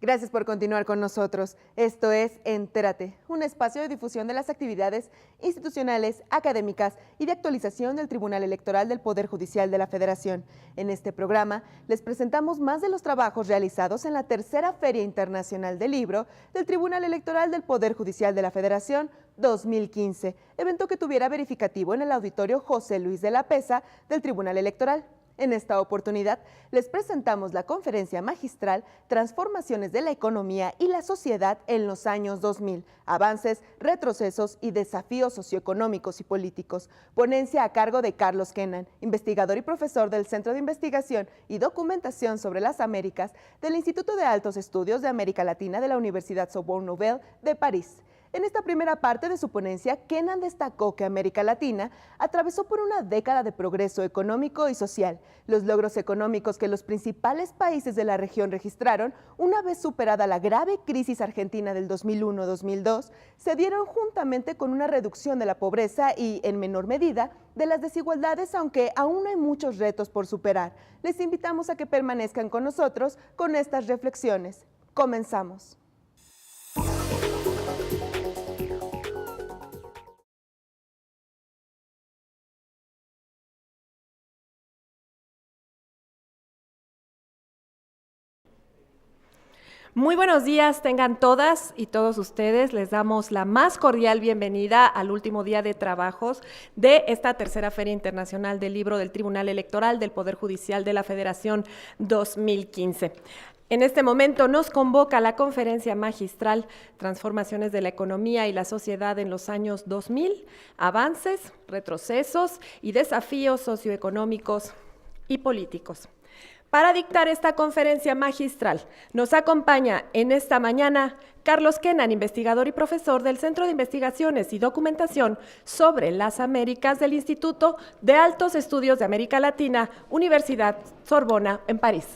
Gracias por continuar con nosotros. Esto es Entérate, un espacio de difusión de las actividades institucionales, académicas y de actualización del Tribunal Electoral del Poder Judicial de la Federación. En este programa les presentamos más de los trabajos realizados en la tercera Feria Internacional del Libro del Tribunal Electoral del Poder Judicial de la Federación 2015, evento que tuviera verificativo en el Auditorio José Luis de la Peza del Tribunal Electoral. En esta oportunidad, les presentamos la conferencia magistral Transformaciones de la economía y la sociedad en los años 2000, avances, retrocesos y desafíos socioeconómicos y políticos. Ponencia a cargo de Carlos Kennan, investigador y profesor del Centro de Investigación y Documentación sobre las Américas del Instituto de Altos Estudios de América Latina de la Universidad Sorbonne Nouvelle de París. En esta primera parte de su ponencia, Kennan destacó que América Latina atravesó por una década de progreso económico y social. Los logros económicos que los principales países de la región registraron, una vez superada la grave crisis argentina del 2001-2002, se dieron juntamente con una reducción de la pobreza y, en menor medida, de las desigualdades, aunque aún hay muchos retos por superar. Les invitamos a que permanezcan con nosotros con estas reflexiones. Comenzamos. Muy buenos días, tengan todas y todos ustedes. Les damos la más cordial bienvenida al último día de trabajos de esta tercera Feria Internacional del Libro del Tribunal Electoral del Poder Judicial de la Federación 2015. En este momento nos convoca la conferencia magistral Transformaciones de la economía y la sociedad en los años 2000, avances, retrocesos y desafíos socioeconómicos y políticos. Para dictar esta conferencia magistral, nos acompaña en esta mañana Carlos Kennan, investigador y profesor del Centro de Investigaciones y Documentación sobre las Américas del Instituto de Altos Estudios de América Latina, Universidad Sorbona, en París.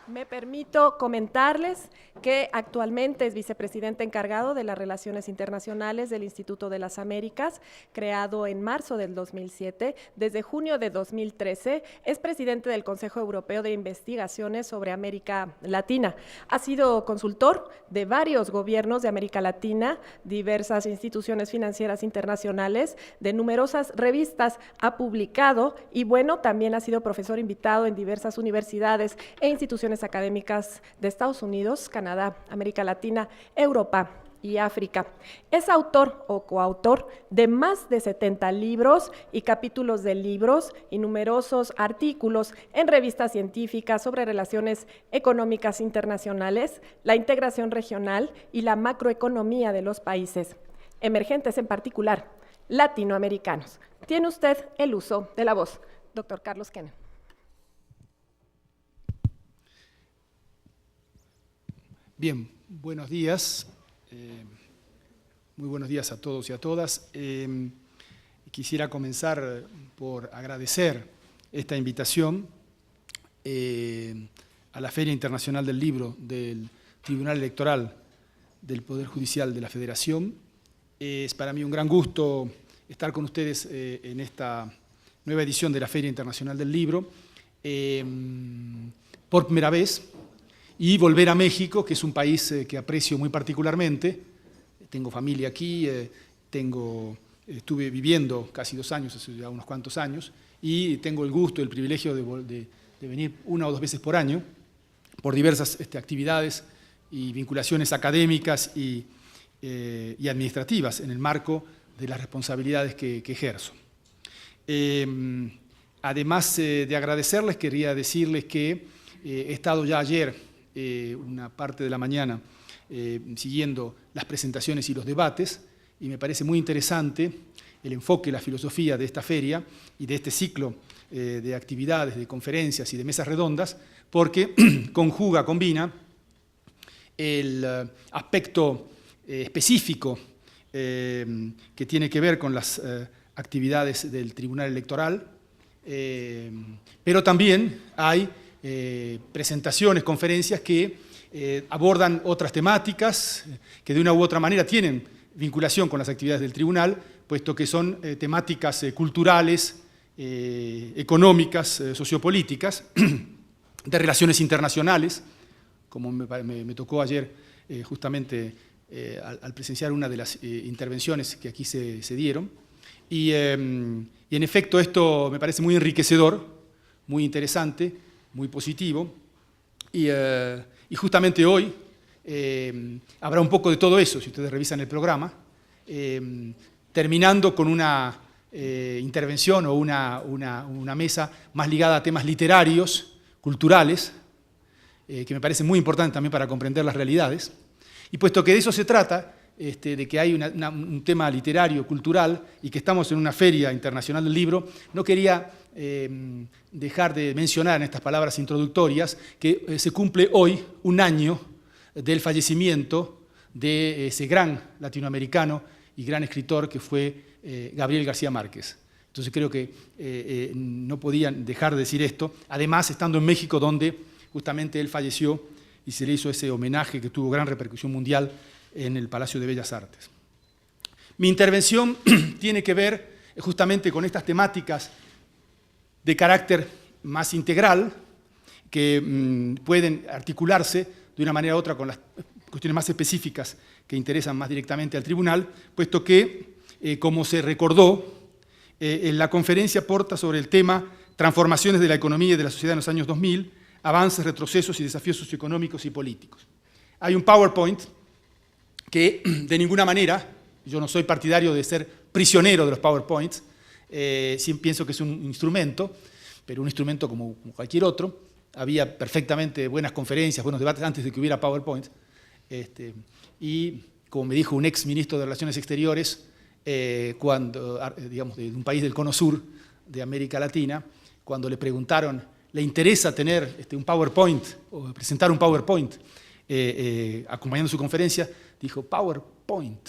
Me permito comentarles que actualmente es vicepresidente encargado de las Relaciones Internacionales del Instituto de las Américas, creado en marzo del 2007. Desde junio de 2013 es presidente del Consejo Europeo de Investigaciones sobre América Latina. Ha sido consultor de varios gobiernos de América Latina, diversas instituciones financieras internacionales, de numerosas revistas ha publicado y bueno, también ha sido profesor invitado en diversas universidades e instituciones académicas de Estados Unidos, Canadá, América Latina, Europa y África. Es autor o coautor de más de 70 libros y capítulos de libros y numerosos artículos en revistas científicas sobre relaciones económicas internacionales, la integración regional y la macroeconomía de los países emergentes, en particular latinoamericanos. Tiene usted el uso de la voz, doctor Carlos Kennan. Bien, buenos días, muy buenos días a todos y a todas. Quisiera comenzar por agradecer esta invitación a la Feria Internacional del Libro del Tribunal Electoral del Poder Judicial de la Federación. Es para mí un gran gusto estar con ustedes en esta nueva edición de la Feria Internacional del Libro, por primera vez, y volver a México, que es un país que aprecio muy particularmente. Tengo familia aquí, estuve viviendo casi 2 años, hace ya unos cuantos años, y tengo el gusto y el privilegio de venir 1 o 2 veces por año, por diversas actividades y vinculaciones académicas y administrativas en el marco de las responsabilidades que ejerzo. Además de agradecerles, quería decirles que he estado ya ayer una parte de la mañana siguiendo las presentaciones y los debates, y me parece muy interesante el enfoque, la filosofía de esta feria y de este ciclo de actividades, de conferencias y de mesas redondas, porque combina el aspecto específico que tiene que ver con las actividades del Tribunal Electoral, pero también hay presentaciones, conferencias que abordan otras temáticas que de una u otra manera tienen vinculación con las actividades del tribunal, puesto que son temáticas culturales, económicas, sociopolíticas, de relaciones internacionales, como me tocó ayer justamente al presenciar una de las intervenciones que aquí se dieron. Y en efecto esto me parece muy enriquecedor, muy interesante, muy positivo, y justamente hoy habrá un poco de todo eso, si ustedes revisan el programa, terminando con una intervención o una mesa más ligada a temas literarios, culturales, que me parece muy importante también para comprender las realidades. Y puesto que de eso se trata, de que hay un tema literario, cultural, y que estamos en una feria internacional del libro, no quería dejar de mencionar en estas palabras introductorias que se cumple hoy un año del fallecimiento de ese gran latinoamericano y gran escritor que fue Gabriel García Márquez. Entonces creo que no podían dejar de decir esto, además estando en México, donde justamente él falleció y se le hizo ese homenaje que tuvo gran repercusión mundial en el Palacio de Bellas Artes. Mi intervención tiene que ver justamente con estas temáticas de carácter más integral que pueden articularse de una manera u otra con las cuestiones más específicas que interesan más directamente al tribunal, puesto que, como se recordó, en la conferencia porta sobre el tema Transformaciones de la economía y de la sociedad en los años 2000, avances, retrocesos y desafíos socioeconómicos y políticos. Hay un PowerPoint que de ninguna manera, yo no soy partidario de ser prisionero de los PowerPoints, sí pienso que es un instrumento, pero un instrumento como cualquier otro. Había perfectamente buenas conferencias, buenos debates antes de que hubiera PowerPoint. Y como me dijo un ex ministro de Relaciones Exteriores, digamos, de un país del cono sur de América Latina, cuando le preguntaron, ¿le interesa tener un PowerPoint o presentar un PowerPoint acompañando su conferencia? Dijo, PowerPoint.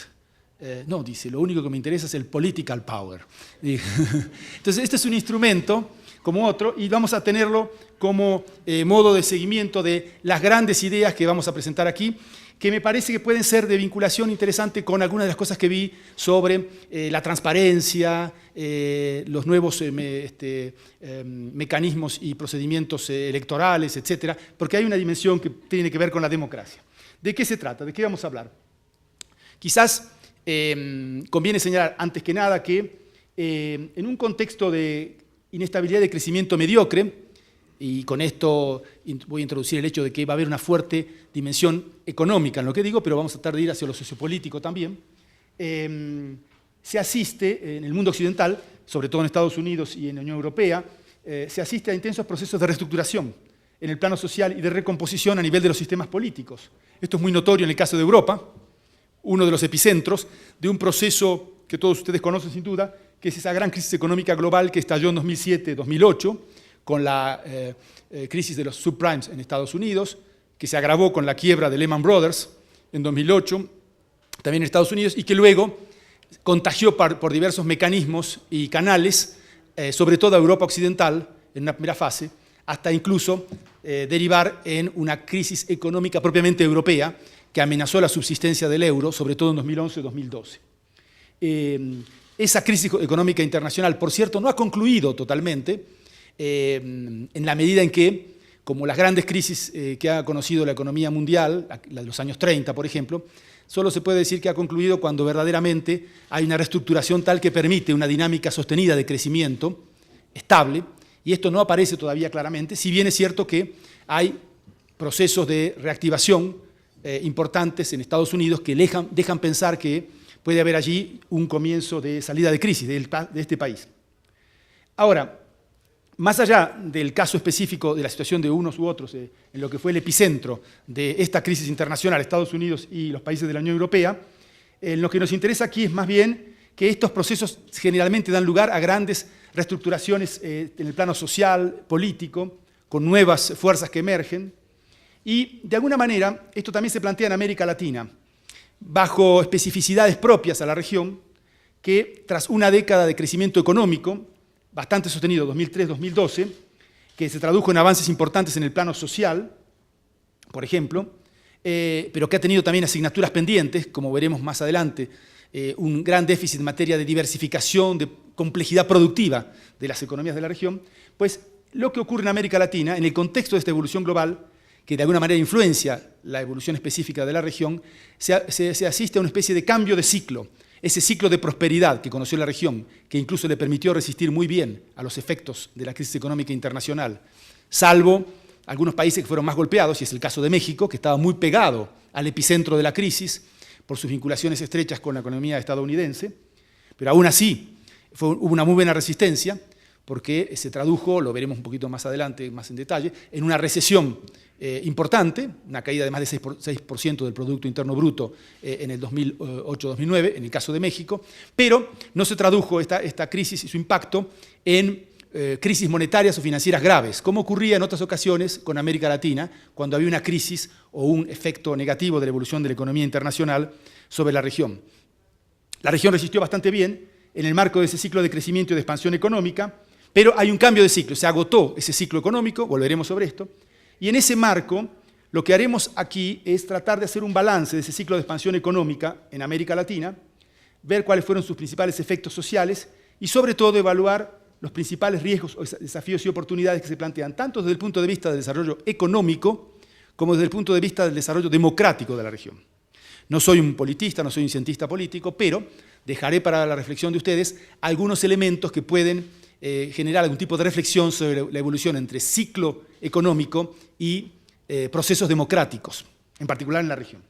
No, dice, lo único que me interesa es el political power. Entonces, este es un instrumento como otro y vamos a tenerlo como modo de seguimiento de las grandes ideas que vamos a presentar aquí, que me parece que pueden ser de vinculación interesante con algunas de las cosas que vi sobre la transparencia, los nuevos mecanismos y procedimientos electorales, etcétera, porque hay una dimensión que tiene que ver con la democracia. ¿De qué se trata? ¿De qué vamos a hablar? Quizás conviene señalar antes que nada que en un contexto de inestabilidad de crecimiento mediocre, y con esto voy a introducir el hecho de que va a haber una fuerte dimensión económica en lo que digo, pero vamos a tratar de ir hacia lo sociopolítico también, se asiste en el mundo occidental, sobre todo en Estados Unidos y en la Unión Europea, se asiste a intensos procesos de reestructuración en el plano social y de recomposición a nivel de los sistemas políticos. Esto es muy notorio en el caso de Europa, uno de los epicentros de un proceso que todos ustedes conocen sin duda, que es esa gran crisis económica global que estalló en 2007-2008, con la crisis de los subprimes en Estados Unidos, que se agravó con la quiebra de Lehman Brothers en 2008, también en Estados Unidos, y que luego contagió por diversos mecanismos y canales, sobre todo a Europa Occidental, en una primera fase, hasta incluso derivar en una crisis económica propiamente europea, que amenazó la subsistencia del euro, sobre todo en 2011-2012. Esa crisis económica internacional, por cierto, no ha concluido totalmente, en la medida en que, como las grandes crisis que ha conocido la economía mundial, la de los años 30, por ejemplo, solo se puede decir que ha concluido cuando verdaderamente hay una reestructuración tal que permite una dinámica sostenida de crecimiento estable, y esto no aparece todavía claramente, si bien es cierto que hay procesos de reactivación importantes en Estados Unidos que dejan pensar que puede haber allí un comienzo de salida de crisis de este país. Ahora, más allá del caso específico de la situación de unos u otros, en lo que fue el epicentro de esta crisis internacional, Estados Unidos y los países de la Unión Europea, lo que nos interesa aquí es más bien que estos procesos generalmente dan lugar a grandes reestructuraciones en el plano social, político, con nuevas fuerzas que emergen. Y de alguna manera esto también se plantea en América Latina, bajo especificidades propias a la región, que tras una década de crecimiento económico, bastante sostenido, 2003-2012, que se tradujo en avances importantes en el plano social, por ejemplo, pero que ha tenido también asignaturas pendientes, como veremos más adelante, un gran déficit en materia de diversificación, de complejidad productiva de las economías de la región, pues lo que ocurre en América Latina, en el contexto de esta evolución global, que de alguna manera influencia la evolución específica de la región, se asiste a una especie de cambio de ciclo, ese ciclo de prosperidad que conoció la región, que incluso le permitió resistir muy bien a los efectos de la crisis económica internacional, salvo algunos países que fueron más golpeados, y es el caso de México, que estaba muy pegado al epicentro de la crisis por sus vinculaciones estrechas con la economía estadounidense, pero aún así hubo una muy buena resistencia, porque se tradujo, lo veremos un poquito más adelante, más en detalle, en una recesión importante, una caída de más de 6% del Producto Interno Bruto en el 2008-2009, en el caso de México, pero no se tradujo esta crisis y su impacto en crisis monetarias o financieras graves, como ocurría en otras ocasiones con América Latina, cuando había una crisis o un efecto negativo de la evolución de la economía internacional sobre la región. La región resistió bastante bien en el marco de ese ciclo de crecimiento y de expansión económica, pero hay un cambio de ciclo, se agotó ese ciclo económico, volveremos sobre esto, y en ese marco lo que haremos aquí es tratar de hacer un balance de ese ciclo de expansión económica en América Latina, ver cuáles fueron sus principales efectos sociales y sobre todo evaluar los principales riesgos, desafíos y oportunidades que se plantean, tanto desde el punto de vista del desarrollo económico como desde el punto de vista del desarrollo democrático de la región. No soy un politista, no soy un cientista político, pero dejaré para la reflexión de ustedes algunos elementos que pueden generar algún tipo de reflexión sobre la evolución entre ciclo económico y procesos democráticos, en particular en la región.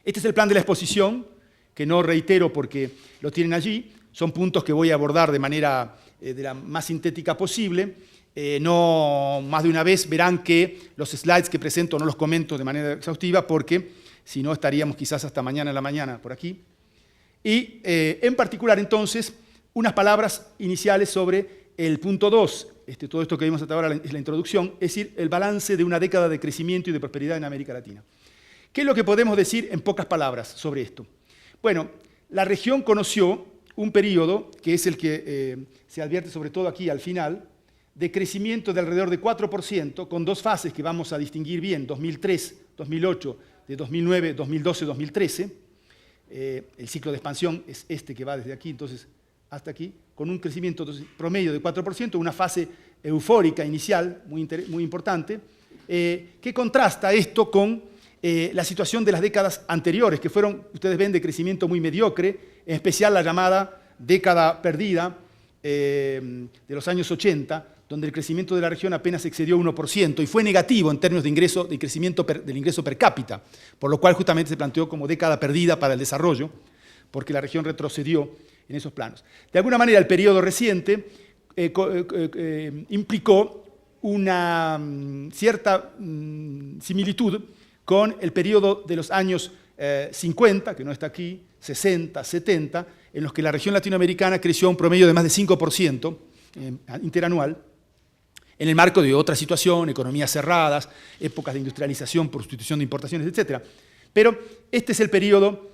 Este es el plan de la exposición, que no reitero porque lo tienen allí, son puntos que voy a abordar de manera de la más sintética posible. No más de una vez verán que los slides que presento no los comento de manera exhaustiva porque si no estaríamos quizás hasta mañana en la mañana por aquí. Y en particular entonces unas palabras iniciales sobre el punto 2. Todo esto que vimos hasta ahora es la introducción, es decir, el balance de una década de crecimiento y de prosperidad en América Latina. ¿Qué es lo que podemos decir en pocas palabras sobre esto? Bueno, la región conoció un periodo, que es el que se advierte sobre todo aquí al final, de crecimiento de alrededor de 4%, con dos fases que vamos a distinguir bien, 2003, 2008, de 2009, 2012, 2013. El ciclo de expansión es este que va desde aquí, entonces, hasta aquí, con un crecimiento promedio de 4%, una fase eufórica inicial muy importante, que contrasta esto con la situación de las décadas anteriores, que fueron, ustedes ven, de crecimiento muy mediocre, en especial la llamada década perdida de los años 80, donde el crecimiento de la región apenas excedió 1% y fue negativo en términos de ingreso, de crecimiento del ingreso per cápita, por lo cual justamente se planteó como década perdida para el desarrollo, porque la región retrocedió en esos planos. De alguna manera, el periodo reciente implicó una cierta similitud con el periodo de los años 50, que no está aquí, 60, 70, en los que la región latinoamericana creció a un promedio de más de 5% interanual, en el marco de otra situación, economías cerradas, épocas de industrialización por sustitución de importaciones, etc. Pero este es el periodo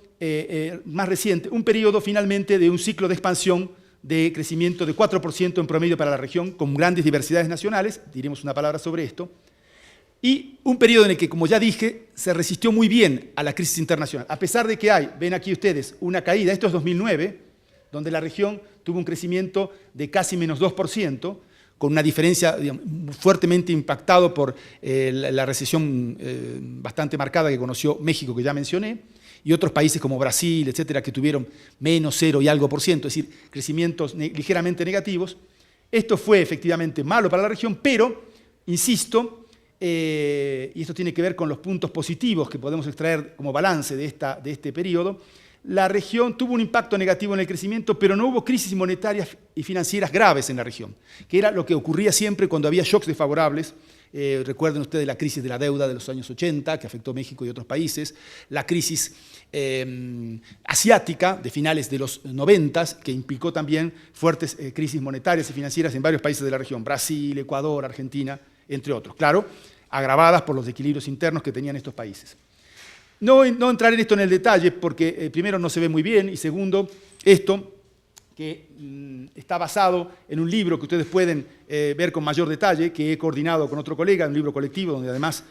más reciente, un periodo finalmente de un ciclo de expansión de crecimiento de 4% en promedio para la región, con grandes diversidades nacionales, diremos una palabra sobre esto, y un periodo en el que, como ya dije, se resistió muy bien a la crisis internacional. A pesar de que ven aquí ustedes una caída, esto es 2009, donde la región tuvo un crecimiento de casi menos 2%, con una diferencia, digamos, fuertemente impactado por la recesión bastante marcada que conoció México, que ya mencioné, y otros países como Brasil, etcétera, que tuvieron menos 0 y algo por ciento, es decir, crecimientos ligeramente negativos. Esto fue efectivamente malo para la región, pero, insisto, y esto tiene que ver con los puntos positivos que podemos extraer como balance de este periodo, la región tuvo un impacto negativo en el crecimiento, pero no hubo crisis monetarias y financieras graves en la región, que era lo que ocurría siempre cuando había shocks desfavorables. Recuerden ustedes la crisis de la deuda de los años 80, que afectó a México y otros países, la crisis asiática de finales de los 90, que implicó también fuertes crisis monetarias y financieras en varios países de la región, Brasil, Ecuador, Argentina, entre otros. Claro, agravadas por los desequilibrios internos que tenían estos países. No entrar en esto en el detalle porque primero no se ve muy bien y segundo, esto que está basado en un libro que ustedes pueden ver con mayor detalle, que he coordinado con otro colega, un libro colectivo donde además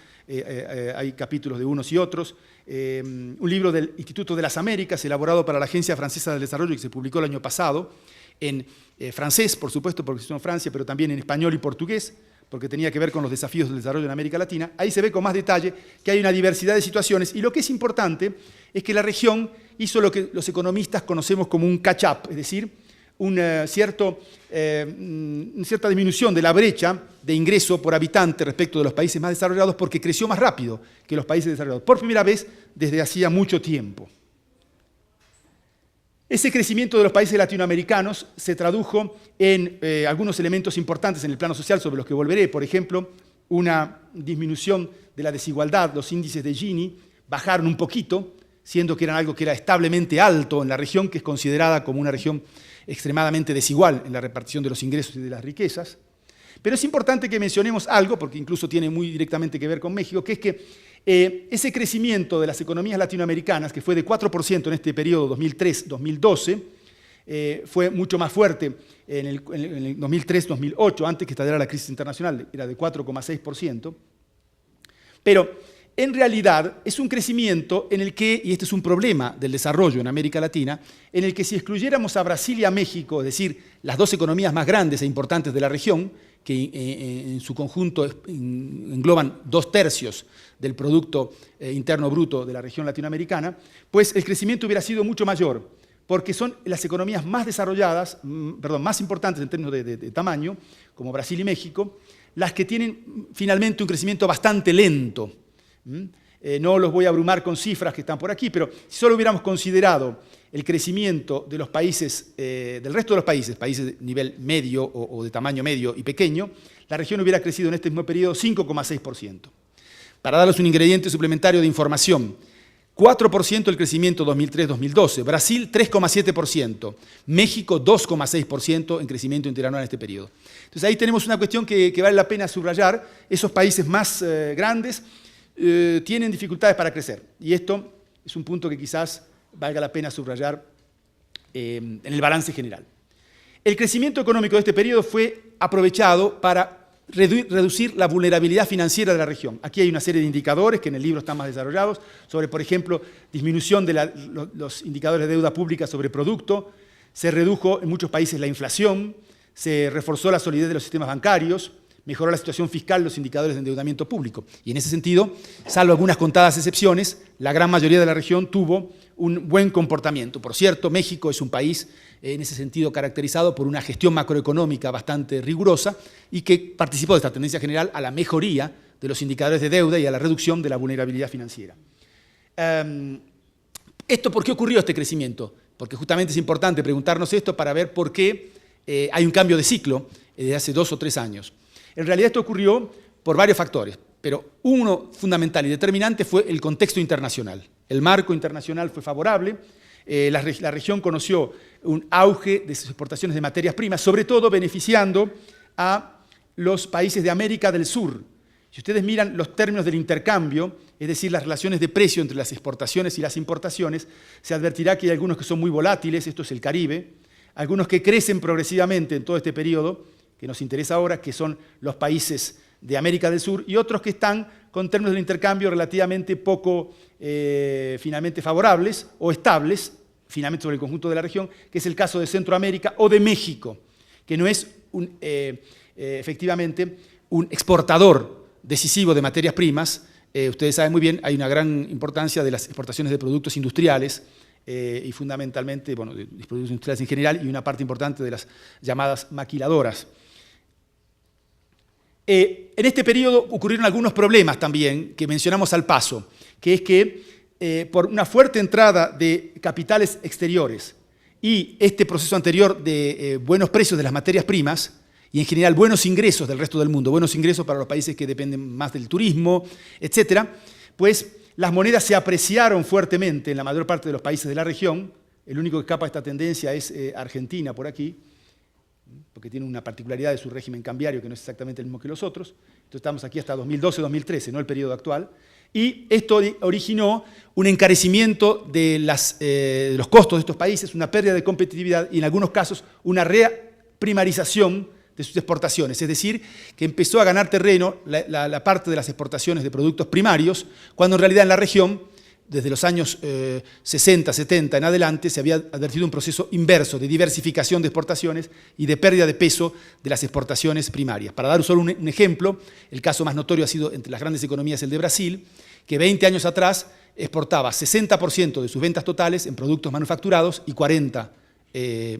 hay capítulos de unos y otros, un libro del Instituto de las Américas, elaborado para la Agencia Francesa del Desarrollo, que se publicó el año pasado, en francés, por supuesto, porque estuvo en Francia, pero también en español y portugués, porque tenía que ver con los desafíos del desarrollo en América Latina. Ahí se ve con más detalle que hay una diversidad de situaciones, y lo que es importante es que la región hizo lo que los economistas conocemos como un catch-up, es decir, una cierta disminución de la brecha de ingreso por habitante respecto de los países más desarrollados, porque creció más rápido que los países desarrollados, por primera vez desde hacía mucho tiempo. Ese crecimiento de los países latinoamericanos se tradujo en algunos elementos importantes en el plano social sobre los que volveré. Por ejemplo, una disminución de la desigualdad. Los índices de Gini bajaron un poquito, siendo que eran algo que era establemente alto en la región, que es considerada como una región extremadamente desigual en la repartición de los ingresos y de las riquezas. Pero es importante que mencionemos algo, porque incluso tiene muy directamente que ver con México, que es que ese crecimiento de las economías latinoamericanas, que fue de 4% en este periodo 2003-2012, fue mucho más fuerte en el 2003-2008, antes que estallara la crisis internacional, era de 4,6%. Pero en realidad es un crecimiento en el que, y este es un problema del desarrollo en América Latina, en el que si excluyéramos a Brasil y a México, es decir, las dos economías más grandes e importantes de la región, que en su conjunto engloban 2/3 del Producto Interno Bruto de la región latinoamericana, pues el crecimiento hubiera sido mucho mayor, porque son las economías más desarrolladas, más importantes en términos de tamaño, como Brasil y México, las que tienen finalmente un crecimiento bastante lento. No los voy a abrumar con cifras que están por aquí, pero si solo hubiéramos considerado el crecimiento de los países, del resto de los países de nivel medio o de tamaño medio y pequeño, la región hubiera crecido en este mismo periodo 5,6%. Para darles un ingrediente suplementario de información, 4% el crecimiento 2003-2012, Brasil 3,7%, México 2,6% en crecimiento interanual en este periodo. Entonces ahí tenemos una cuestión que vale la pena subrayar. Esos países más grandes tienen dificultades para crecer, y esto es un punto que quizás valga la pena subrayar en el balance general. El crecimiento económico de este periodo fue aprovechado para reducir la vulnerabilidad financiera de la región. Aquí hay una serie de indicadores que en el libro están más desarrollados, sobre, por ejemplo, disminución de los indicadores de deuda pública sobre producto, se redujo en muchos países la inflación, se reforzó la solidez de los sistemas bancarios, mejoró la situación fiscal, los indicadores de endeudamiento público. Y en ese sentido, salvo algunas contadas excepciones, la gran mayoría de la región tuvo un buen comportamiento. Por cierto, México es un país en ese sentido caracterizado por una gestión macroeconómica bastante rigurosa y que participó de esta tendencia general a la mejoría de los indicadores de deuda y a la reducción de la vulnerabilidad financiera. ¿Por qué ocurrió este crecimiento? Porque justamente es importante preguntarnos esto para ver por qué hay un cambio de ciclo desde hace 2 o 3 años. En realidad esto ocurrió por varios factores, pero uno fundamental y determinante fue el contexto internacional. El marco internacional fue favorable, la región conoció un auge de sus exportaciones de materias primas, sobre todo beneficiando a los países de América del Sur. Si ustedes miran los términos del intercambio, es decir, las relaciones de precio entre las exportaciones y las importaciones, se advertirá que hay algunos que son muy volátiles, esto es el Caribe, algunos que crecen progresivamente en todo este periodo, que nos interesa ahora, que son los países de América del Sur, y otros que están con términos del intercambio relativamente poco finalmente favorables o estables, finalmente sobre el conjunto de la región, que es el caso de Centroamérica o de México, que no es efectivamente un exportador decisivo de materias primas. Ustedes saben muy bien, hay una gran importancia de las exportaciones de productos industriales y fundamentalmente, bueno, de productos industriales en general, y una parte importante de las llamadas maquiladoras. En este periodo ocurrieron algunos problemas también que mencionamos al paso, que es que por una fuerte entrada de capitales exteriores y este proceso anterior de buenos precios de las materias primas y en general buenos ingresos del resto del mundo, buenos ingresos para los países que dependen más del turismo, etcétera, pues las monedas se apreciaron fuertemente en la mayor parte de los países de la región. El único que escapa a esta tendencia es Argentina por aquí. porque tiene una particularidad de su régimen cambiario que no es exactamente el mismo que los otros. Entonces estamos aquí hasta 2012-2013, no el periodo actual. Y esto originó un encarecimiento de los costos de estos países, una pérdida de competitividad y en algunos casos una reprimarización de sus exportaciones. Es decir, que empezó a ganar terreno la parte de las exportaciones de productos primarios, cuando en realidad en la región, desde los años 60, 70 en adelante, se había advertido un proceso inverso de diversificación de exportaciones y de pérdida de peso de las exportaciones primarias. Para dar solo un ejemplo, el caso más notorio ha sido entre las grandes economías el de Brasil, que 20 años atrás exportaba 60% de sus ventas totales en productos manufacturados y 40%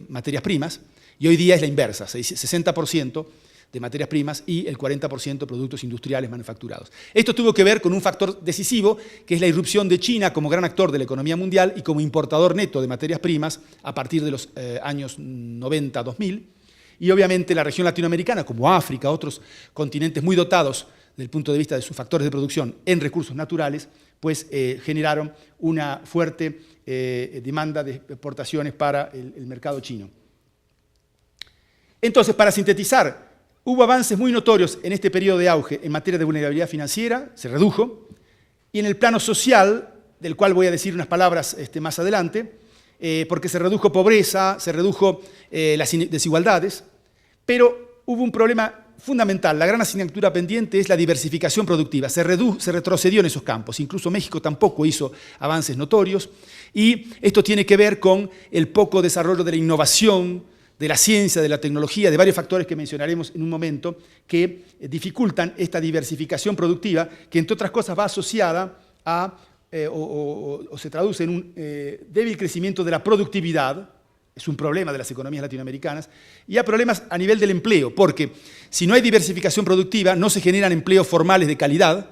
materias primas, y hoy día es la inversa, 60% de materias primas y el 40% productos industriales manufacturados. Esto tuvo que ver con un factor decisivo, que es la irrupción de China como gran actor de la economía mundial y como importador neto de materias primas a partir de los años 90-2000, y obviamente la región latinoamericana, como África, otros continentes muy dotados desde el punto de vista de sus factores de producción en recursos naturales, pues generaron una fuerte demanda de exportaciones para el mercado chino. Entonces, para sintetizar, hubo avances muy notorios en este periodo de auge en materia de vulnerabilidad financiera, se redujo, y en el plano social, del cual voy a decir unas palabras más adelante, porque se redujo pobreza, se redujo las desigualdades, pero hubo un problema fundamental. La gran asignatura pendiente es la diversificación productiva. Se retrocedió en esos campos. Incluso México tampoco hizo avances notorios, y esto tiene que ver con el poco desarrollo de la innovación, de la ciencia, de la tecnología, de varios factores que mencionaremos en un momento, que dificultan esta diversificación productiva, que entre otras cosas va asociada a, o se traduce en un débil crecimiento de la productividad, es un problema de las economías latinoamericanas, y a problemas a nivel del empleo, porque si no hay diversificación productiva, no se generan empleos formales de calidad,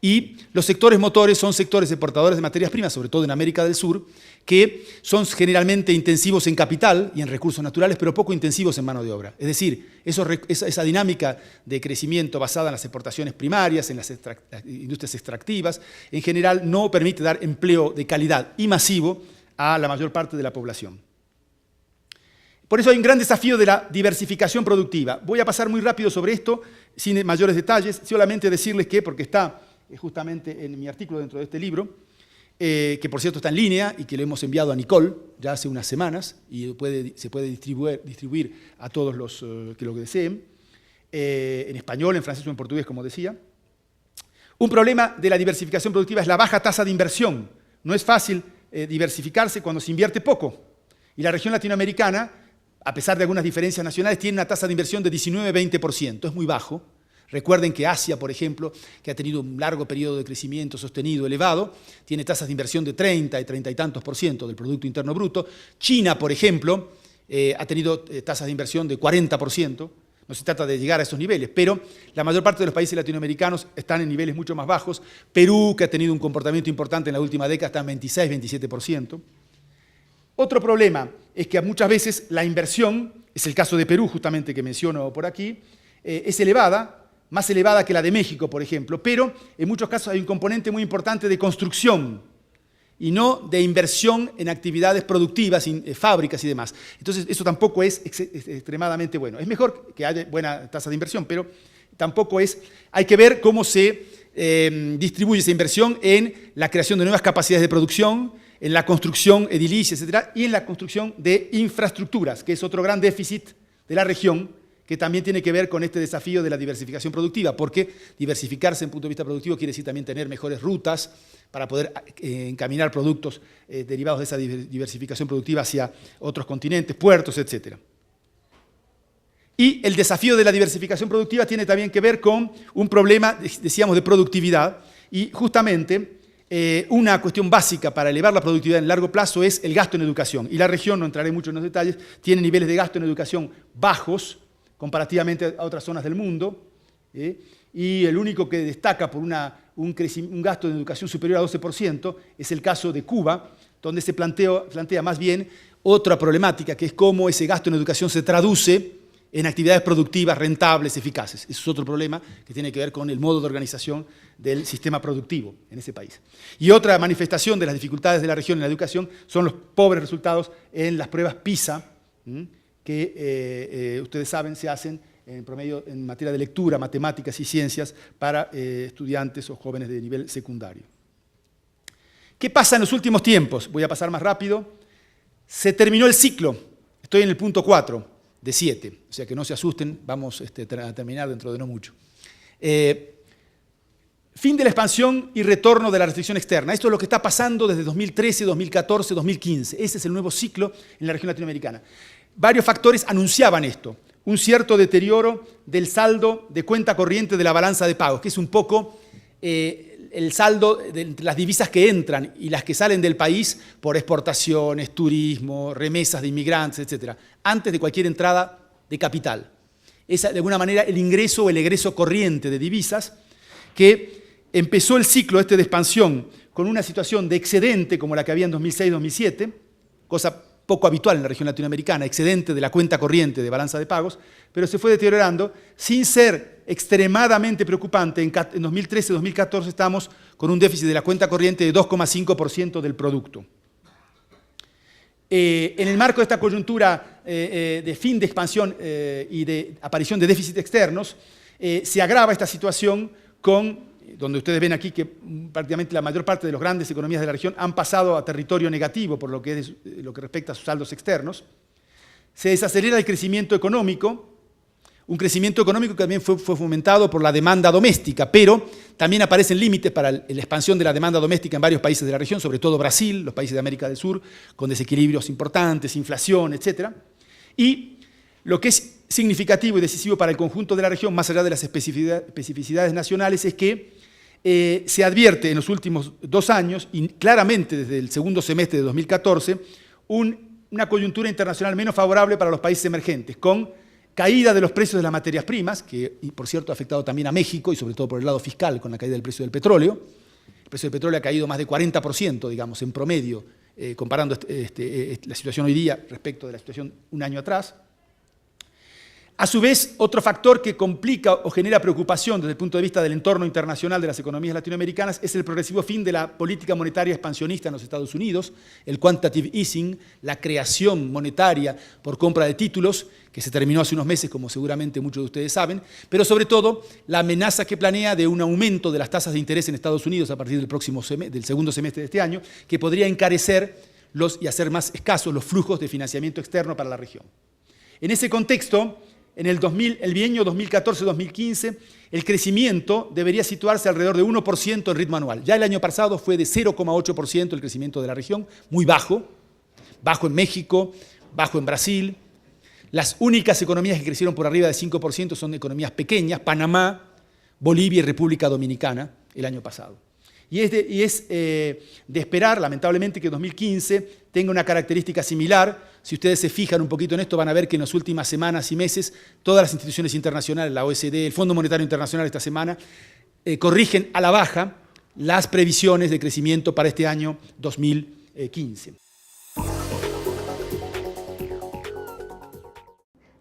y los sectores motores son sectores exportadores de materias primas, sobre todo en América del Sur, que son generalmente intensivos en capital y en recursos naturales, pero poco intensivos en mano de obra. Es decir, esa dinámica de crecimiento basada en las exportaciones primarias, en las industrias extractivas, en general no permite dar empleo de calidad y masivo a la mayor parte de la población. Por eso hay un gran desafío de la diversificación productiva. Voy a pasar muy rápido sobre esto, sin mayores detalles, solamente decirles que, porque está justamente en mi artículo dentro de este libro, que por cierto está en línea y que le hemos enviado a Nicole ya hace unas semanas y se puede distribuir a todos los que lo deseen, en español, en francés o en portugués, como decía. Un problema de la diversificación productiva es la baja tasa de inversión. No es fácil diversificarse cuando se invierte poco. Y la región latinoamericana, a pesar de algunas diferencias nacionales, tiene una tasa de inversión de 19-20%, es muy bajo. Recuerden que Asia, por ejemplo, que ha tenido un largo periodo de crecimiento sostenido, elevado, tiene tasas de inversión de 30 y tantos por ciento del Producto Interno Bruto. China, por ejemplo, ha tenido tasas de inversión de 40%. No se trata de llegar a esos niveles, pero la mayor parte de los países latinoamericanos están en niveles mucho más bajos. Perú, que ha tenido un comportamiento importante en la última década, está en 26-27%. Otro problema es que muchas veces la inversión, es el caso de Perú justamente que menciono por aquí, es elevada, más elevada que la de México, por ejemplo, pero en muchos casos hay un componente muy importante de construcción y no de inversión en actividades productivas, fábricas y demás. Entonces, eso tampoco es extremadamente bueno. Es mejor que haya buena tasa de inversión, pero tampoco es... Hay que ver cómo se distribuye esa inversión en la creación de nuevas capacidades de producción, en la construcción edilicia, etcétera, y en la construcción de infraestructuras, que es otro gran déficit de la región, que también tiene que ver con este desafío de la diversificación productiva, porque diversificarse en punto de vista productivo quiere decir también tener mejores rutas para poder encaminar productos derivados de esa diversificación productiva hacia otros continentes, puertos, etc. Y el desafío de la diversificación productiva tiene también que ver con un problema, decíamos, de productividad, y justamente una cuestión básica para elevar la productividad en largo plazo es el gasto en educación. Y la región, no entraré mucho en los detalles, tiene niveles de gasto en educación bajos, comparativamente a otras zonas del mundo, y el único que destaca por un gasto de educación superior a 12% es el caso de Cuba, donde se plantea más bien otra problemática, que es cómo ese gasto en educación se traduce en actividades productivas, rentables, eficaces. Eso es otro problema que tiene que ver con el modo de organización del sistema productivo en ese país. Y otra manifestación de las dificultades de la región en la educación son los pobres resultados en las pruebas PISA, que ustedes saben se hacen en promedio en materia de lectura, matemáticas y ciencias para estudiantes o jóvenes de nivel secundario. ¿Qué pasa en los últimos tiempos? Voy a pasar más rápido. Se terminó el ciclo. Estoy en el punto 4 de 7, o sea que no se asusten, vamos a terminar dentro de no mucho. Fin de la expansión y retorno de la restricción externa. Esto es lo que está pasando desde 2013, 2014, 2015. Ese es el nuevo ciclo en la región latinoamericana. Varios factores anunciaban esto. Un cierto deterioro del saldo de cuenta corriente de la balanza de pagos, que es un poco el saldo de las divisas que entran y las que salen del país por exportaciones, turismo, remesas de inmigrantes, etc., antes de cualquier entrada de capital. Es de alguna manera el ingreso o el egreso corriente de divisas que empezó el ciclo de expansión con una situación de excedente como la que había en 2006-2007, cosa poco habitual en la región latinoamericana, excedente de la cuenta corriente de balanza de pagos, pero se fue deteriorando sin ser extremadamente preocupante. En 2013-2014 estamos con un déficit de la cuenta corriente de 2,5% del producto. En el marco de esta coyuntura de fin de expansión y de aparición de déficits externos, se agrava esta situación con donde ustedes ven aquí que prácticamente la mayor parte de las grandes economías de la región han pasado a territorio negativo por lo que respecta a sus saldos externos. Se desacelera el crecimiento económico, un crecimiento económico que también fue fomentado por la demanda doméstica, pero también aparecen límites para la expansión de la demanda doméstica en varios países de la región, sobre todo Brasil, los países de América del Sur, con desequilibrios importantes, inflación, etc. Y lo que es significativo y decisivo para el conjunto de la región, más allá de las especificidades nacionales, es que se advierte en los últimos 2 años, y claramente desde el segundo semestre de 2014, una coyuntura internacional menos favorable para los países emergentes, con caída de los precios de las materias primas, que por cierto ha afectado también a México, y sobre todo por el lado fiscal, con la caída del precio del petróleo. El precio del petróleo ha caído más de 40%, digamos, en promedio, comparando la situación hoy día respecto de la situación un año atrás. A su vez, otro factor que complica o genera preocupación desde el punto de vista del entorno internacional de las economías latinoamericanas es el progresivo fin de la política monetaria expansionista en los Estados Unidos, el quantitative easing, la creación monetaria por compra de títulos, que se terminó hace unos meses, como seguramente muchos de ustedes saben, pero sobre todo la amenaza que planea de un aumento de las tasas de interés en Estados Unidos a partir del segundo semestre de este año, que podría encarecer y hacer más escasos los flujos de financiamiento externo para la región. En ese contexto, en el bienio 2014-2015, el crecimiento debería situarse alrededor de 1% en ritmo anual. Ya el año pasado fue de 0,8% el crecimiento de la región, muy bajo, bajo en México, bajo en Brasil. Las únicas economías que crecieron por arriba de 5% son economías pequeñas, Panamá, Bolivia y República Dominicana, el año pasado. Y es de esperar, lamentablemente, que 2015 tenga una característica similar. Si ustedes se fijan un poquito en esto, van a ver que en las últimas semanas y meses todas las instituciones internacionales, la OECD, el Fondo Monetario Internacional esta semana, corrigen a la baja las previsiones de crecimiento para este año 2015.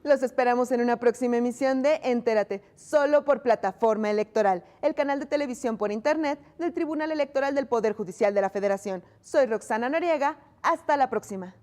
Los esperamos en una próxima emisión de Entérate, solo por Plataforma Electoral, el canal de televisión por internet del Tribunal Electoral del Poder Judicial de la Federación. Soy Roxana Noriega, hasta la próxima.